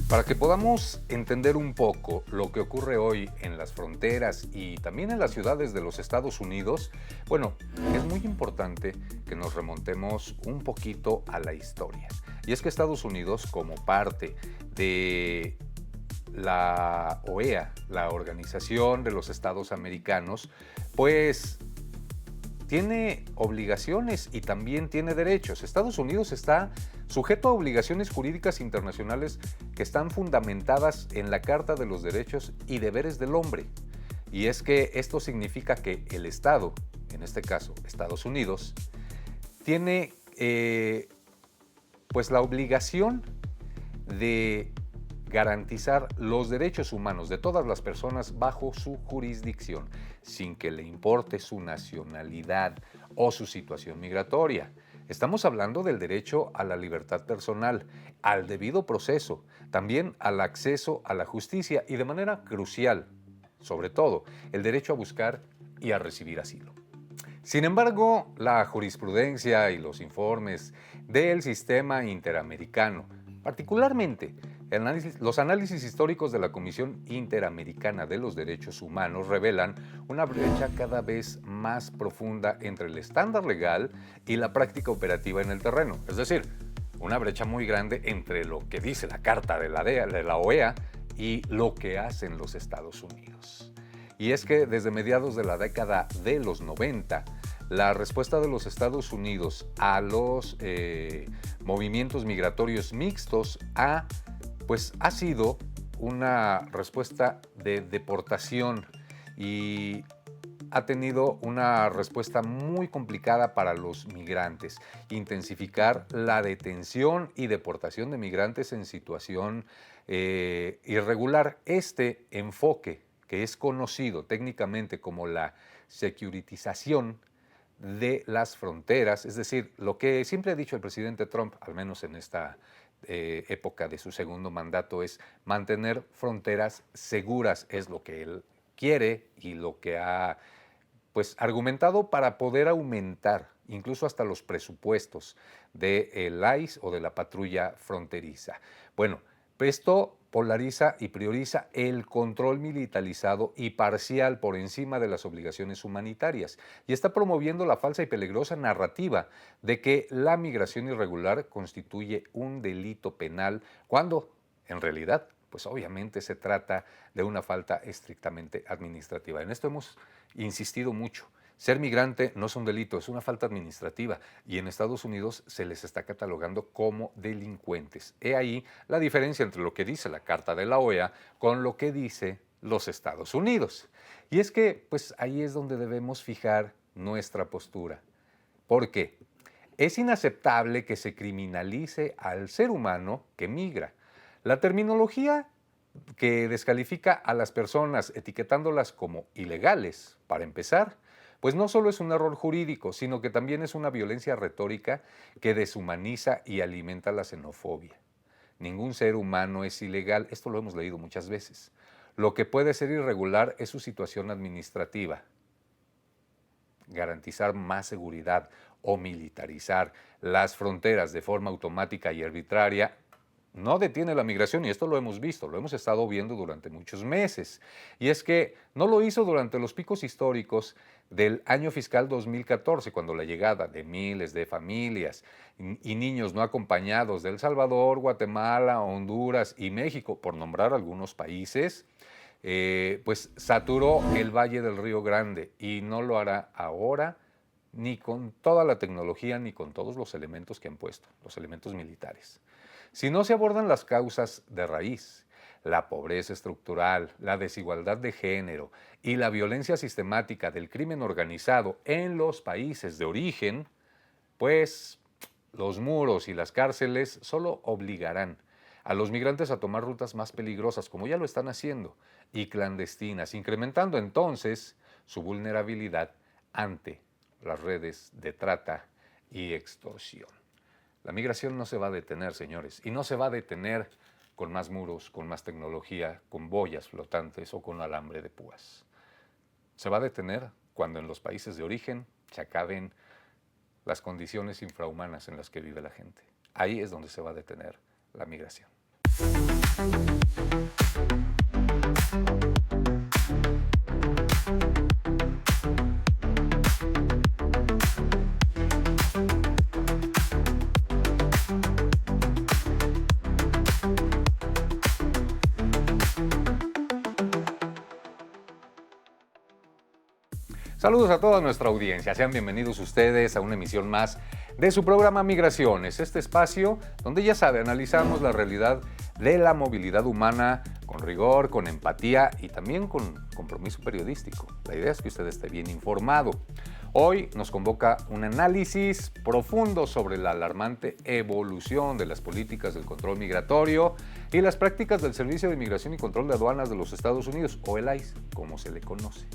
Para que podamos entender un poco lo que ocurre hoy en las fronteras y también en las ciudades de los Estados Unidos, bueno, es muy importante que nos remontemos un poquito a la historia. Y es que Estados Unidos, como parte de la OEA, la Organización de los Estados Americanos, pues tiene obligaciones y también tiene derechos. Estados Unidos está sujeto a obligaciones jurídicas internacionales que están fundamentadas en la Carta de los Derechos y Deberes del Hombre. Y es que esto significa que el Estado, en este caso Estados Unidos, tiene pues la obligación de garantizar los derechos humanos de todas las personas bajo su jurisdicción, sin que le importe su nacionalidad o su situación migratoria. Estamos hablando del derecho a la libertad personal, al debido proceso, también al acceso a la justicia y de manera crucial, sobre todo, el derecho a buscar y a recibir asilo. Sin embargo, la jurisprudencia y los informes del sistema interamericano, particularmente los análisis históricos de la Comisión Interamericana de los Derechos Humanos, revelan una brecha cada vez más profunda entre el estándar legal y la práctica operativa en el terreno. Es decir, una brecha muy grande entre lo que dice la Carta de la OEA y lo que hacen los Estados Unidos. Y es que desde mediados de la década de los 90, la respuesta de los Estados Unidos a los movimientos migratorios mixtos ha sido una respuesta de deportación y ha tenido una respuesta muy complicada para los migrantes. Intensificar la detención y deportación de migrantes en situación irregular. Este enfoque, que es conocido técnicamente como la securitización de las fronteras, es decir, lo que siempre ha dicho el presidente Trump, al menos en esta época de su segundo mandato, es mantener fronteras seguras, es lo que él quiere y lo que ha argumentado para poder aumentar incluso hasta los presupuestos del ICE o de la patrulla fronteriza. Bueno, esto polariza y prioriza el control militarizado y parcial por encima de las obligaciones humanitarias y está promoviendo la falsa y peligrosa narrativa de que la migración irregular constituye un delito penal cuando, en realidad, pues obviamente se trata de una falta estrictamente administrativa. En esto hemos insistido mucho. Ser migrante no es un delito, es una falta administrativa y en Estados Unidos se les está catalogando como delincuentes. He ahí la diferencia entre lo que dice la Carta de la OEA con lo que dice los Estados Unidos. Y es que, pues ahí es donde debemos fijar nuestra postura. ¿Por qué? Es inaceptable que se criminalice al ser humano que migra. La terminología que descalifica a las personas etiquetándolas como ilegales, para empezar, pues no solo es un error jurídico, sino que también es una violencia retórica que deshumaniza y alimenta la xenofobia. Ningún ser humano es ilegal, esto lo hemos leído muchas veces. Lo que puede ser irregular es su situación administrativa. Garantizar más seguridad o militarizar las fronteras de forma automática y arbitraria no detiene la migración, y esto lo hemos visto, lo hemos estado viendo durante muchos meses. Y es que no lo hizo durante los picos históricos del año fiscal 2014, cuando la llegada de miles de familias y niños no acompañados de El Salvador, Guatemala, Honduras y México, por nombrar algunos países, pues saturó el Valle del Río Grande y no lo hará ahora ni con toda la tecnología ni con todos los elementos que han puesto, los elementos militares. Si no se abordan las causas de raíz, la pobreza estructural, la desigualdad de género y la violencia sistemática del crimen organizado en los países de origen, pues los muros y las cárceles solo obligarán a los migrantes a tomar rutas más peligrosas, como ya lo están haciendo, y clandestinas, incrementando entonces su vulnerabilidad ante las redes de trata y extorsión. La migración no se va a detener, señores, y no se va a detener con más muros, con más tecnología, con boyas flotantes o con alambre de púas. Se va a detener cuando en los países de origen se acaben las condiciones infrahumanas en las que vive la gente. Ahí es donde se va a detener la migración. Saludos a toda nuestra audiencia, sean bienvenidos ustedes a una emisión más de su programa Migraciones, este espacio donde ya sabe, analizamos la realidad de la movilidad humana con rigor, con empatía y también con compromiso periodístico. La idea es que usted esté bien informado. Hoy nos convoca un análisis profundo sobre la alarmante evolución de las políticas del control migratorio y las prácticas del Servicio de Inmigración y Control de Aduanas de los Estados Unidos, o el ICE, como se le conoce.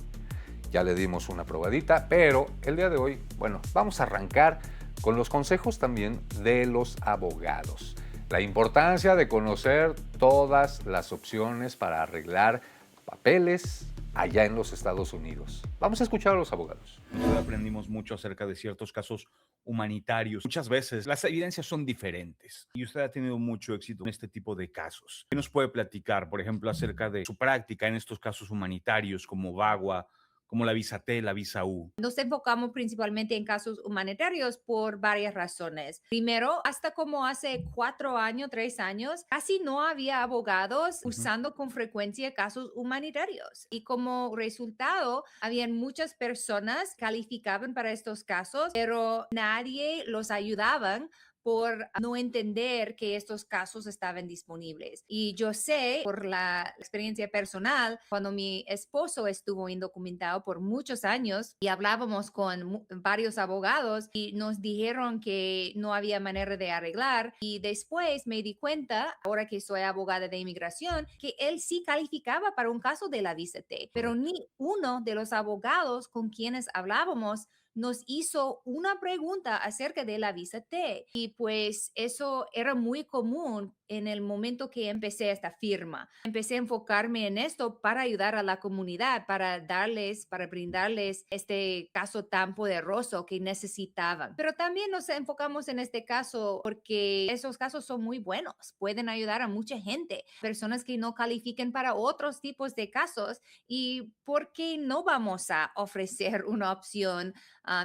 Ya le dimos una probadita, pero el día de hoy, bueno, vamos a arrancar con los consejos también de los abogados. La importancia de conocer todas las opciones para arreglar papeles allá en los Estados Unidos. Vamos a escuchar a los abogados. Nosotros aprendimos mucho acerca de ciertos casos humanitarios. Muchas veces las evidencias son diferentes y usted ha tenido mucho éxito en este tipo de casos. ¿Qué nos puede platicar, por ejemplo, acerca de su práctica en estos casos humanitarios como VAWA, como la visa T, la visa U? Nos enfocamos principalmente en casos humanitarios por varias razones. Primero, hasta como hace 4 años, 3 años, casi no había abogados usando con frecuencia casos humanitarios. Y como resultado, habían muchas personas que calificaban para estos casos, pero nadie los ayudaba por no entender que estos casos estaban disponibles. Y yo sé por la experiencia personal, cuando mi esposo estuvo indocumentado por muchos años y hablábamos con varios abogados y nos dijeron que no había manera de arreglar, y después me di cuenta, ahora que soy abogada de inmigración, que él sí calificaba para un caso de la visa T, pero ni uno de los abogados con quienes hablábamos nos hizo una pregunta acerca de la visa T. Y pues eso era muy común en el momento que empecé esta firma. Empecé a enfocarme en esto para ayudar a la comunidad, para brindarles este caso tan poderoso que necesitaban. Pero también nos enfocamos en este caso porque esos casos son muy buenos, pueden ayudar a mucha gente, personas que no califiquen para otros tipos de casos, y ¿por qué no vamos a ofrecer una opción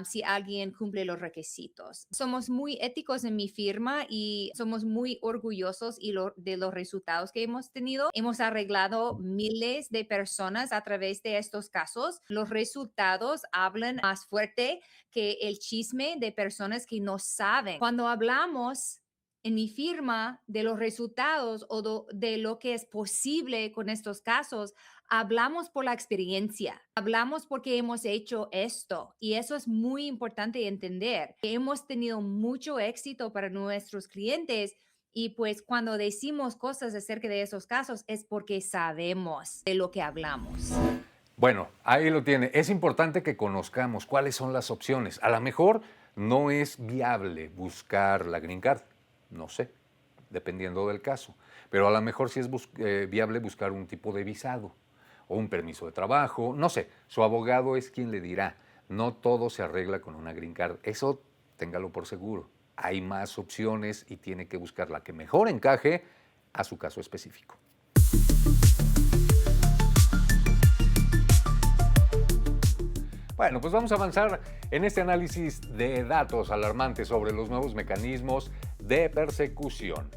si alguien cumple los requisitos? Somos muy éticos en mi firma y somos muy orgullosos de los resultados que hemos tenido. Hemos arreglado miles de personas a través de estos casos. Los resultados hablan más fuerte que el chisme de personas que no saben. Cuando hablamos en mi firma de los resultados o de lo que es posible con estos casos, hablamos por la experiencia, hablamos porque hemos hecho esto, y eso es muy importante entender. Hemos tenido mucho éxito para nuestros clientes, y pues cuando decimos cosas acerca de esos casos es porque sabemos de lo que hablamos. Bueno, ahí lo tiene. Es importante que conozcamos cuáles son las opciones. A lo mejor no es viable buscar la Green Card, no sé, dependiendo del caso, pero a lo mejor sí es viable buscar un tipo de visado o un permiso de trabajo, no sé, su abogado es quien le dirá. No todo se arregla con una Green Card, eso téngalo por seguro. Hay más opciones y tiene que buscar la que mejor encaje a su caso específico. Bueno, pues vamos a avanzar en este análisis de datos alarmantes sobre los nuevos mecanismos de persecución.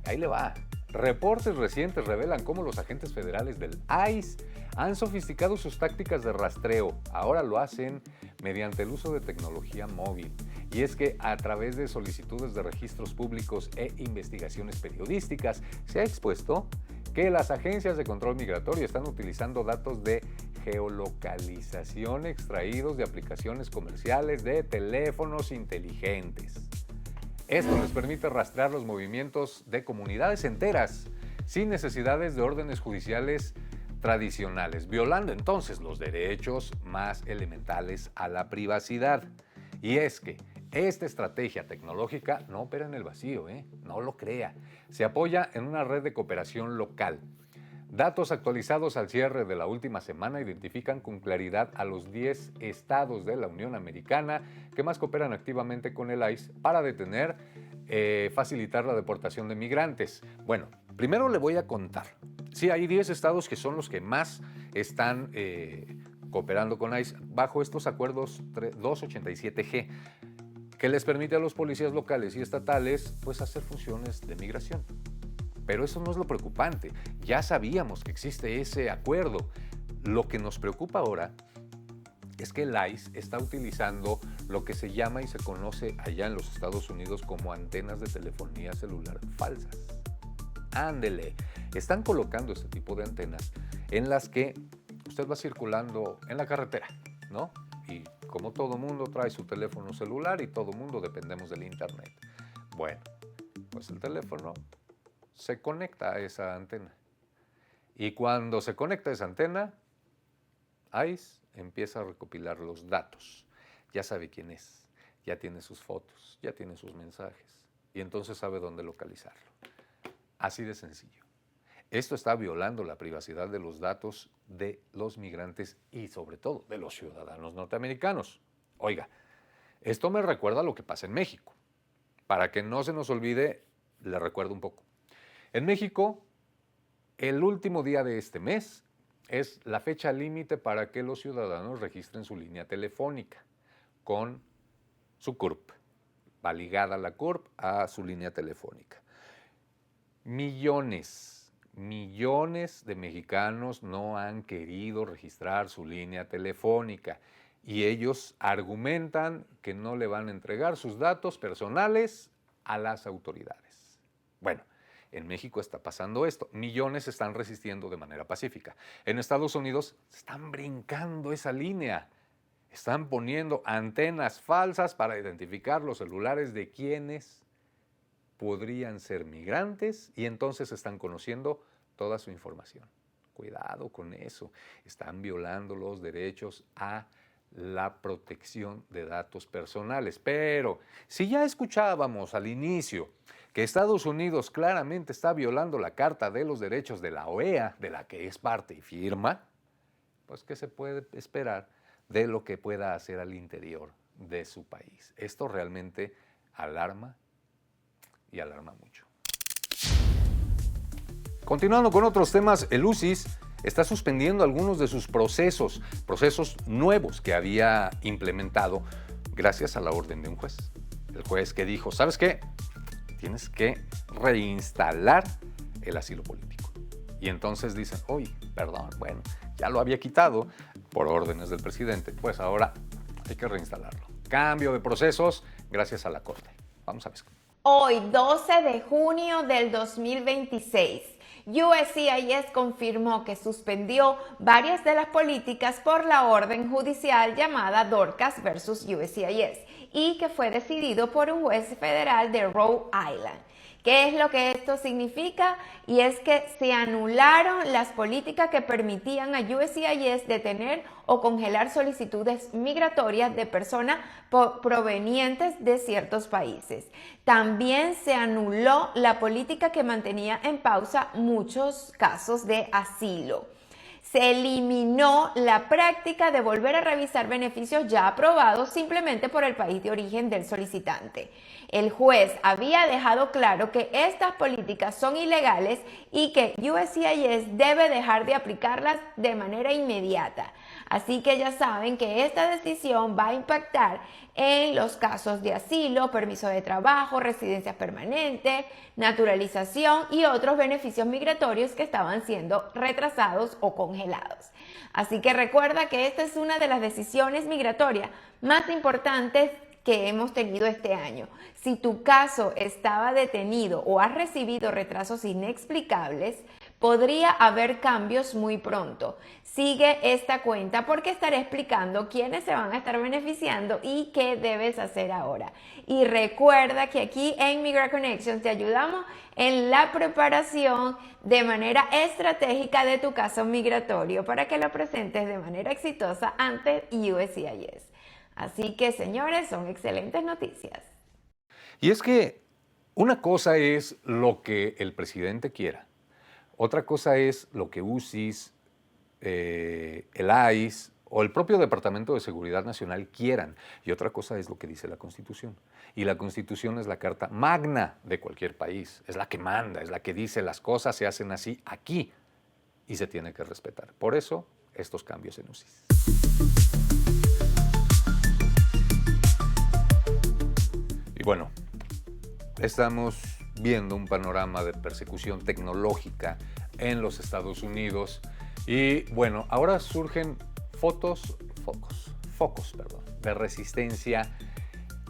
Ahí le va. Reportes recientes revelan cómo los agentes federales del ICE han sofisticado sus tácticas de rastreo. Ahora lo hacen mediante el uso de tecnología móvil. Y es que a través de solicitudes de registros públicos e investigaciones periodísticas se ha expuesto que las agencias de control migratorio están utilizando datos de geolocalización extraídos de aplicaciones comerciales de teléfonos inteligentes. Esto les permite rastrear los movimientos de comunidades enteras sin necesidades de órdenes judiciales tradicionales, violando entonces los derechos más elementales a la privacidad. Y es que esta estrategia tecnológica no opera en el vacío, no lo crea. Se apoya en una red de cooperación local. Datos actualizados al cierre de la última semana identifican con claridad a los 10 estados de la Unión Americana que más cooperan activamente con el ICE para detener, facilitar la deportación de migrantes. Bueno, Primero le voy a contar. Sí, hay 10 estados que son los que más están cooperando con ICE bajo estos acuerdos 287G, que les permite a los policías locales y estatales pues hacer funciones de migración. Pero eso no es lo preocupante. Ya sabíamos que existe ese acuerdo. Lo que nos preocupa ahora es que el ICE está utilizando lo que se llama y se conoce allá en los Estados Unidos como antenas de telefonía celular falsas. Ándele, están colocando este tipo de antenas en las que usted va circulando en la carretera, ¿no? Y como todo mundo trae su teléfono celular y todo mundo dependemos del internet. Bueno, pues el teléfono se conecta a esa antena. Y cuando se conecta a esa antena, ICE empieza a recopilar los datos. Ya sabe quién es, ya tiene sus fotos, ya tiene sus mensajes y entonces sabe dónde localizarlo. Así de sencillo. Esto está violando la privacidad de los datos de los migrantes y sobre todo de los ciudadanos norteamericanos. Oiga, esto me recuerda a lo que pasa en México. Para que no se nos olvide, le recuerdo un poco. En México, el último día de este mes es la fecha límite para que los ciudadanos registren su línea telefónica con su CURP. Va ligada la CURP a su línea telefónica. Millones de mexicanos no han querido registrar su línea telefónica y ellos argumentan que no le van a entregar sus datos personales a las autoridades. Bueno, en México está pasando esto. Millones están resistiendo de manera pacífica. En Estados Unidos están brincando esa línea. Están poniendo antenas falsas para identificar los celulares de quienes podrían ser migrantes y entonces están conociendo toda su información. Cuidado con eso. Están violando los derechos a la protección de datos personales. Pero si ya escuchábamos al inicio que Estados Unidos claramente está violando la Carta de los Derechos de la OEA, de la que es parte y firma, pues ¿qué se puede esperar de lo que pueda hacer al interior de su país? Esto realmente alarma y alarma mucho. Continuando con otros temas, el UCIS está suspendiendo algunos de sus procesos nuevos que había implementado gracias a la orden de un juez. El juez que dijo, ¿sabes qué? Tienes que reinstalar el asilo político. Y entonces dicen, oye, perdón, bueno, ya lo había quitado por órdenes del presidente, pues ahora hay que reinstalarlo. Cambio de procesos gracias a la Corte. Vamos a ver. Hoy, 12 de junio del 2026, USCIS confirmó que suspendió varias de las políticas por la orden judicial llamada Dorcas versus USCIS y que fue decidido por un juez federal de Rhode Island. ¿Qué es lo que esto significa? Y es que se anularon las políticas que permitían a USCIS detener o congelar solicitudes migratorias de personas provenientes de ciertos países. También se anuló la política que mantenía en pausa muchos casos de asilo. Se eliminó la práctica de volver a revisar beneficios ya aprobados simplemente por el país de origen del solicitante. El juez había dejado claro que estas políticas son ilegales y que USCIS debe dejar de aplicarlas de manera inmediata. Así que ya saben que esta decisión va a impactar en los casos de asilo, permiso de trabajo, residencia permanente, naturalización y otros beneficios migratorios que estaban siendo retrasados o congelados. Así que recuerda que esta es una de las decisiones migratorias más importantes que hemos tenido este año. Si tu caso estaba detenido o has recibido retrasos inexplicables, podría haber cambios muy pronto. Sigue esta cuenta porque estaré explicando quiénes se van a estar beneficiando y qué debes hacer ahora. Y recuerda que aquí en Migra Connections te ayudamos en la preparación de manera estratégica de tu caso migratorio para que lo presentes de manera exitosa ante USCIS. Así que, señores, son excelentes noticias. Y es que una cosa es lo que el presidente quiera. Otra cosa es lo que UCIS, el ICE o el propio Departamento de Seguridad Nacional quieran. Y otra cosa es lo que dice la Constitución. Y la Constitución es la carta magna de cualquier país. Es la que manda, es la que dice las cosas se hacen así aquí y se tiene que respetar. Por eso, estos cambios en UCIS. Y bueno, estamos viendo un panorama de persecución tecnológica en los Estados Unidos. Y bueno, ahora surgen focos de resistencia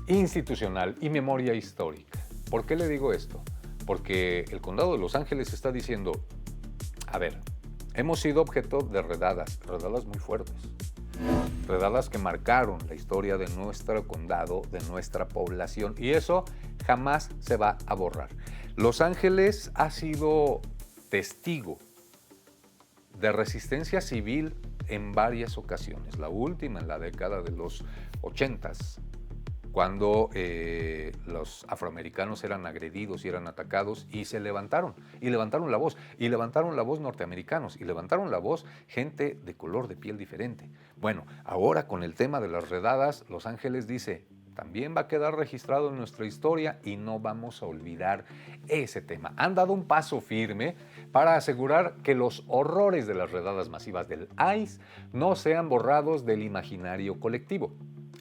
institucional y memoria histórica. ¿Por qué le digo esto? Porque el condado de Los Ángeles está diciendo, a ver, hemos sido objeto de redadas muy fuertes, redadas que marcaron la historia de nuestro condado, de nuestra población, y eso jamás se va a borrar. Los Ángeles ha sido testigo de resistencia civil en varias ocasiones. La última en la década de los 80s, cuando los afroamericanos eran agredidos y eran atacados y se levantaron la voz, y levantaron la voz norteamericanos, y levantaron la voz gente de color de piel diferente. Bueno, ahora con el tema de las redadas, Los Ángeles dice, también va a quedar registrado en nuestra historia y no vamos a olvidar ese tema. Han dado un paso firme para asegurar que los horrores de las redadas masivas del ICE no sean borrados del imaginario colectivo.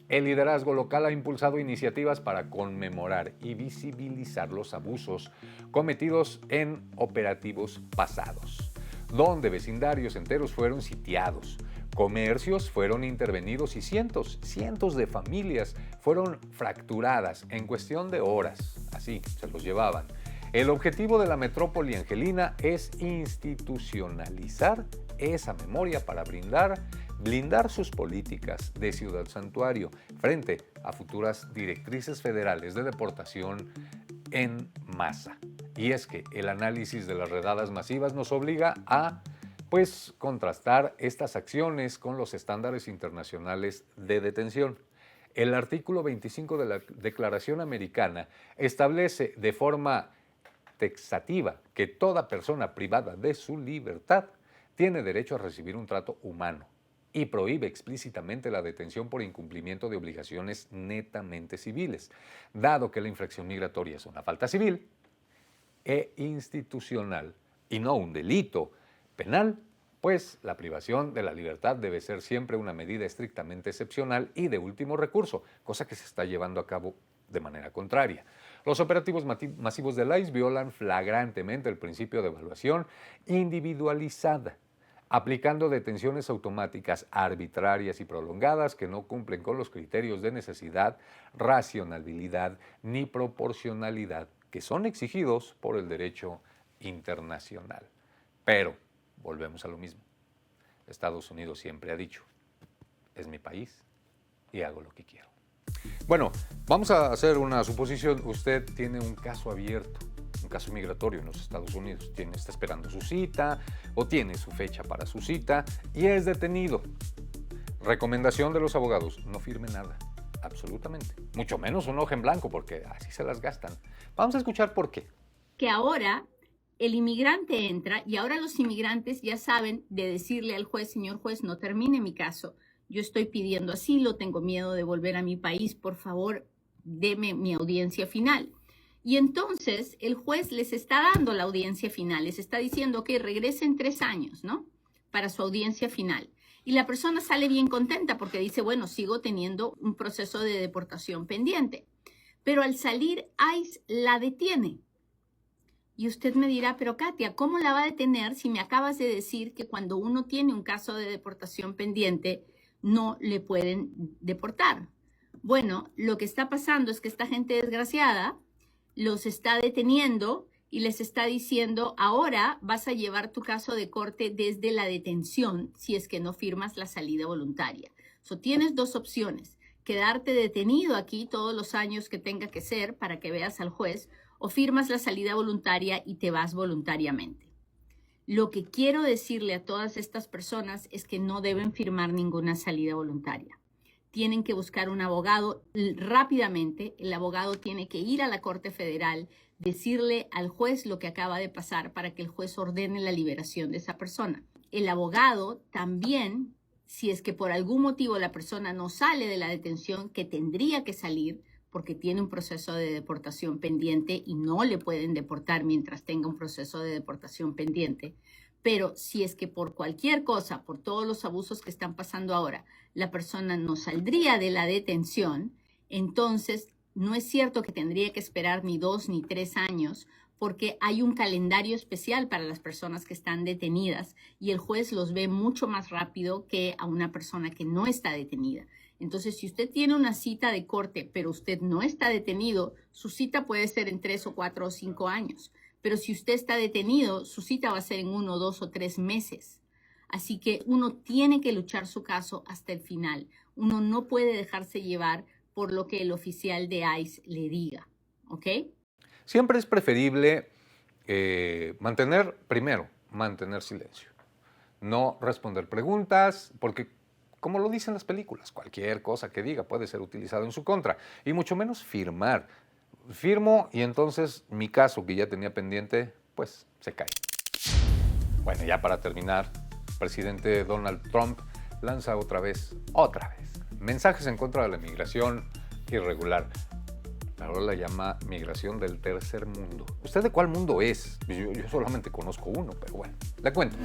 El liderazgo local ha impulsado iniciativas para conmemorar y visibilizar los abusos cometidos en operativos pasados, donde vecindarios enteros fueron sitiados, comercios fueron intervenidos y cientos de familias fueron fracturadas en cuestión de horas. Así se los llevaban. El objetivo de la metrópoli angelina es institucionalizar esa memoria para blindar sus políticas de ciudad santuario frente a futuras directrices federales de deportación en masa. Y es que el análisis de las redadas masivas nos obliga a contrastar estas acciones con los estándares internacionales de detención. El artículo 25 de la Declaración Americana establece de forma taxativa que toda persona privada de su libertad tiene derecho a recibir un trato humano y prohíbe explícitamente la detención por incumplimiento de obligaciones netamente civiles. Dado que la infracción migratoria es una falta civil e institucional y no un delito penal, pues la privación de la libertad debe ser siempre una medida estrictamente excepcional y de último recurso, cosa que se está llevando a cabo de manera contraria. Los operativos masivos del ICE violan flagrantemente el principio de evaluación individualizada, aplicando detenciones automáticas arbitrarias y prolongadas que no cumplen con los criterios de necesidad, racionalidad ni proporcionalidad que son exigidos por el derecho internacional. Pero volvemos a lo mismo. Estados Unidos siempre ha dicho, es mi país y hago lo que quiero. Bueno, vamos a hacer una suposición. Usted tiene un caso abierto, un caso migratorio en los Estados Unidos. Está esperando su cita o tiene su fecha para su cita y es detenido. Recomendación de los abogados, no firme nada, absolutamente. Mucho menos un hoja en blanco porque así se las gastan. Vamos a escuchar por qué. Que ahora el inmigrante entra y ahora los inmigrantes ya saben de decirle al juez, señor juez, no termine mi caso. Yo estoy pidiendo asilo, tengo miedo de volver a mi país, por favor, deme mi audiencia final. Y entonces el juez les está dando la audiencia final, les está diciendo que regresen 3 años, ¿no? Para su audiencia final. Y la persona sale bien contenta porque dice, bueno, sigo teniendo un proceso de deportación pendiente. Pero al salir, ICE la detiene. Y usted me dirá, pero Katia, ¿cómo la va a detener si me acabas de decir que cuando uno tiene un caso de deportación pendiente, no le pueden deportar? Bueno, lo que está pasando es que esta gente desgraciada los está deteniendo y les está diciendo, ahora vas a llevar tu caso de corte desde la detención si es que no firmas la salida voluntaria. Tienes 2 opciones, quedarte detenido aquí todos los años que tenga que ser para que veas al juez, o firmas la salida voluntaria y te vas voluntariamente. Lo que quiero decirle a todas estas personas es que no deben firmar ninguna salida voluntaria. Tienen que buscar un abogado rápidamente. El abogado tiene que ir a la Corte Federal, decirle al juez lo que acaba de pasar para que el juez ordene la liberación de esa persona. El abogado también, Si es que por algún motivo la persona no sale de la detención, que tendría que salir porque tiene un proceso de deportación pendiente y no le pueden deportar mientras tenga un proceso de deportación pendiente. Pero si es que por cualquier cosa, por todos los abusos que están pasando ahora, la persona no saldría de la detención, entonces no es cierto que tendría que esperar ni 2 ni 3 años, porque hay un calendario especial para las personas que están detenidas y el juez los ve mucho más rápido que a una persona que no está detenida. Entonces, si usted tiene una cita de corte, pero usted no está detenido, su cita puede ser en 3 o 4 o 5 años. Pero si usted está detenido, su cita va a ser en 1, 2 o 3 meses. Así que uno tiene que luchar su caso hasta el final. Uno no puede dejarse llevar por lo que el oficial de ICE le diga. ¿Ok? Siempre es preferible mantener silencio. No responder preguntas, porque como lo dicen las películas, cualquier cosa que diga puede ser utilizado en su contra, y mucho menos firmar. Firmo y entonces mi caso que ya tenía pendiente, pues se cae. Bueno, ya para terminar, el presidente Donald Trump lanza otra vez, mensajes en contra de la migración irregular. Ahora la llama migración del tercer mundo. ¿Usted de cuál mundo es? Yo solamente conozco uno, pero bueno, le cuento.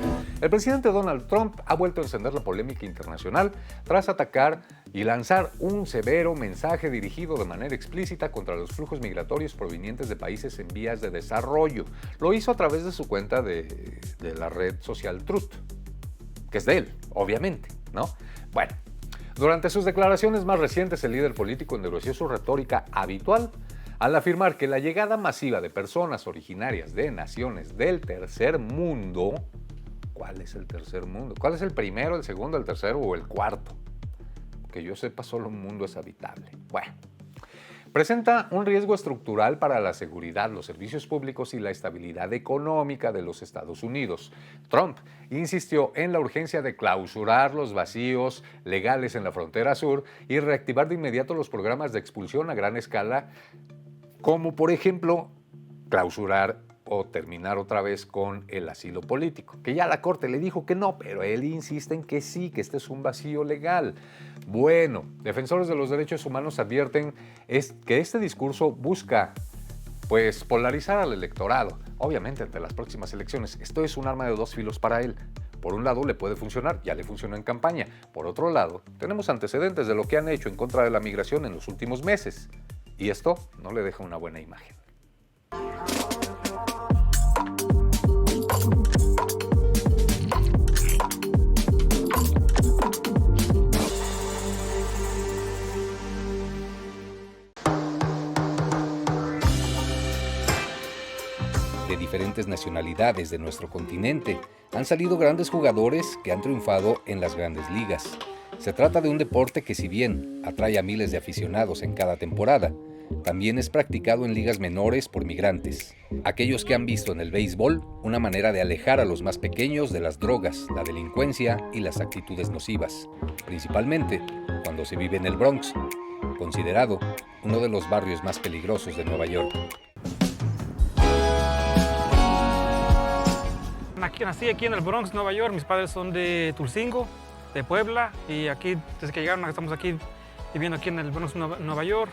El presidente Donald Trump ha vuelto a encender la polémica internacional tras atacar y lanzar un severo mensaje dirigido de manera explícita contra los flujos migratorios provenientes de países en vías de desarrollo. Lo hizo a través de su cuenta de la red social Truth, que es de él, obviamente, ¿no? Bueno. Durante sus declaraciones más recientes, el líder político endureció su retórica habitual al afirmar que la llegada masiva de personas originarias de naciones del tercer mundo. ¿Cuál es el tercer mundo? ¿Cuál es el primero, el segundo, el tercero o el cuarto? Que yo sepa, solo un mundo es habitable. Bueno. Presenta un riesgo estructural para la seguridad, los servicios públicos y la estabilidad económica de los Estados Unidos. Trump insistió en la urgencia de clausurar los vacíos legales en la frontera sur y reactivar de inmediato los programas de expulsión a gran escala, como por ejemplo clausurar o terminar otra vez con el asilo político, que ya la Corte le dijo que no, pero él insiste en que sí, que este es un vacío legal. Bueno, defensores de los derechos humanos advierten que este discurso busca, pues, polarizar al electorado. Obviamente, ante las próximas elecciones, esto es un arma de dos filos para él. Por un lado, le puede funcionar, ya le funcionó en campaña. Por otro lado, tenemos antecedentes de lo que han hecho en contra de la migración en los últimos meses. Y esto no le deja una buena imagen. De diferentes nacionalidades de nuestro continente, han salido grandes jugadores que han triunfado en las grandes ligas. Se trata de un deporte que, si bien atrae a miles de aficionados en cada temporada, también es practicado en ligas menores por migrantes, aquellos que han visto en el béisbol una manera de alejar a los más pequeños de las drogas, la delincuencia y las actitudes nocivas, principalmente cuando se vive en el Bronx, considerado uno de los barrios más peligrosos de Nueva York. Nací aquí en el Bronx, Nueva York. Mis padres son de Tulcingo, de Puebla, y aquí, desde que llegaron, estamos aquí viviendo aquí en el Bronx, Nueva York.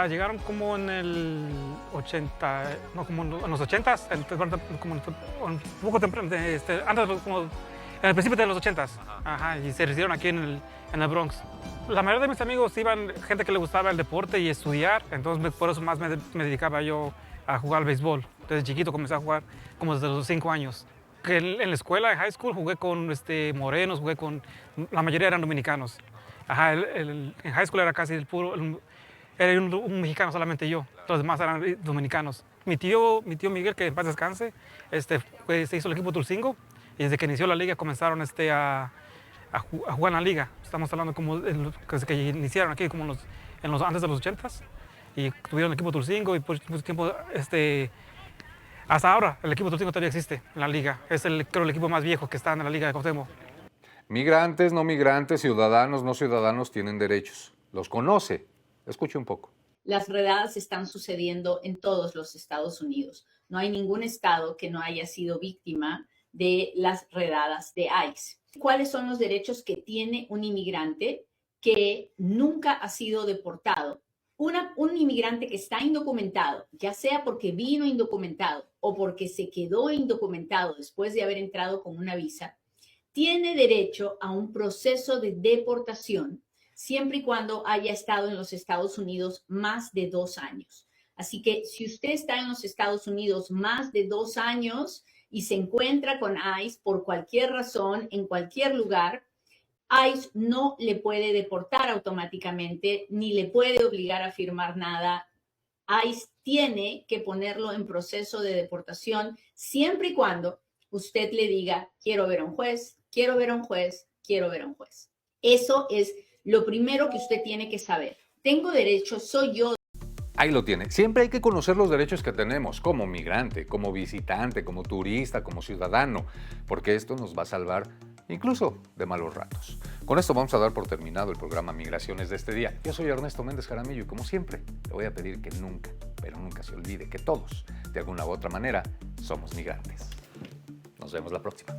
Llegaron como en el 80, no, como en los 80s, como un poco temprano, antes, como en el principio de los 80s. Ajá, y se residieron aquí en el Bronx. La mayoría de mis amigos iban, gente que le gustaba el deporte y estudiar, entonces por eso más me dedicaba yo a jugar al béisbol. Desde chiquito comencé a jugar como desde los 5 años. Que en la escuela, en high school, jugué con morenos, la mayoría eran dominicanos. Ajá, en high school era casi era un mexicano solamente yo, los demás eran dominicanos. Mi tío Miguel, que en paz descanse, se hizo el equipo Tulcingo, y desde que inició la liga comenzaron a jugar en la liga. Estamos hablando como desde que iniciaron aquí, como antes de los 80s, y tuvieron el equipo Tulcingo, y por mucho tiempo, hasta ahora, el equipo Tulcingo todavía existe en la liga. Es creo el equipo más viejo que está en la liga de Cuauhtémoc. Migrantes, no migrantes, ciudadanos, no ciudadanos tienen derechos. ¿Los conoce? Escuche un poco. Las redadas están sucediendo en todos los Estados Unidos. No hay ningún estado que no haya sido víctima de las redadas de ICE. ¿Cuáles son los derechos que tiene un inmigrante que nunca ha sido deportado? Un inmigrante que está indocumentado, ya sea porque vino indocumentado o porque se quedó indocumentado después de haber entrado con una visa, tiene derecho a un proceso de deportación siempre y cuando haya estado en los Estados Unidos más de 2 años. Así que si usted está en los Estados Unidos más de 2 años y se encuentra con ICE por cualquier razón, en cualquier lugar, ICE no le puede deportar automáticamente ni le puede obligar a firmar nada. ICE tiene que ponerlo en proceso de deportación siempre y cuando usted le diga, quiero ver a un juez, quiero ver a un juez, quiero ver a un juez. Eso es lo primero que usted tiene que saber. Tengo derecho, soy yo. Ahí lo tiene. Siempre hay que conocer los derechos que tenemos como migrante, como visitante, como turista, como ciudadano, porque esto nos va a salvar incluso de malos ratos. Con esto vamos a dar por terminado el programa Migraciones de este día. Yo soy Ernesto Méndez Jaramillo y como siempre, le voy a pedir que nunca, pero nunca se olvide que todos, de alguna u otra manera, somos migrantes. Nos vemos la próxima.